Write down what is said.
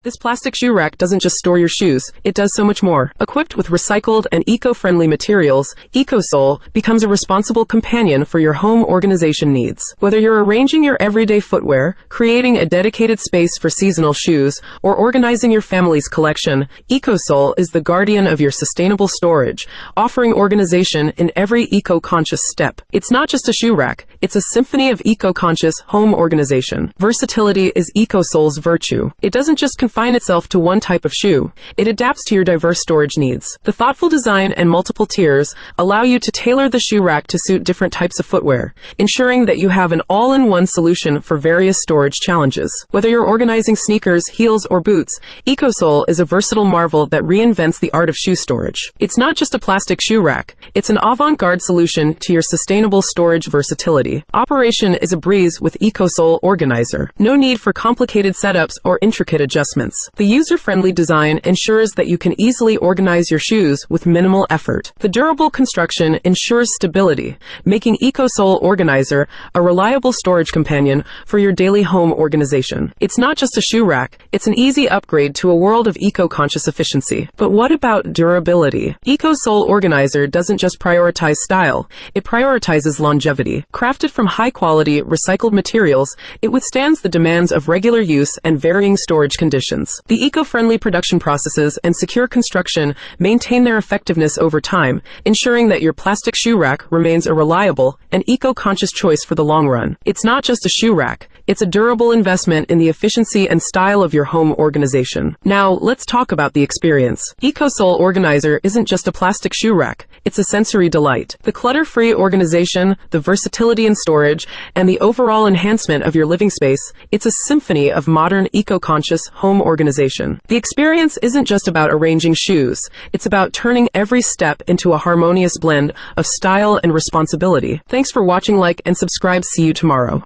This plastic shoe rack doesn't just store your shoes, it does so much more. Equipped with recycled and eco-friendly materials, EcoSole becomes a responsible companion for your home organization needs. Whether you're arranging your everyday footwear, creating a dedicated space for seasonal shoes, or organizing your family's collection, EcoSole is the guardian of your sustainable storage, offering organization in every eco-conscious step. It's not just a shoe rack, it's a symphony of eco-conscious home organization. Versatility is EcoSole's virtue. It doesn't just confine itself to one type of shoe. It adapts to your diverse storage needs. The thoughtful design and multiple tiers allow you to tailor the shoe rack to suit different types of footwear, ensuring that you have an all-in-one solution for various storage challenges. Whether you're organizing sneakers, heels, or boots, EcoSole is a versatile marvel that reinvents the art of shoe storage. It's not just a plastic shoe rack, it's an avant-garde solution to your sustainable storage versatility. Operation is a breeze with EcoSole Organizer. No need for complicated setups or intricate adjustments. The user-friendly design ensures that you can easily organize your shoes with minimal effort. The durable construction ensures stability, making EcoSole Organizer a reliable storage companion for your daily home organization. It's not just a shoe rack, it's an easy upgrade to a world of eco-conscious efficiency. But what about durability? EcoSole Organizer doesn't just prioritize style, it prioritizes longevity. Crafted from high-quality, recycled materials, it withstands the demands of regular use and varying storage conditions. The eco-friendly production processes and secure construction maintain their effectiveness over time, ensuring that your plastic shoe rack remains a reliable and eco-conscious choice for the long run. It's not just a shoe rack, it's a durable investment in the efficiency and style of your home organization. Now, let's talk about the experience. EcoSole Organizer isn't just a plastic shoe rack, it's a sensory delight. The clutter-free organization, the versatility in storage, and the overall enhancement of your living space, it's a symphony of modern eco-conscious home organization. The experience isn't just about arranging shoes, it's about turning every step into a harmonious blend of style and responsibility. Thanks for watching, like and subscribe. See you tomorrow.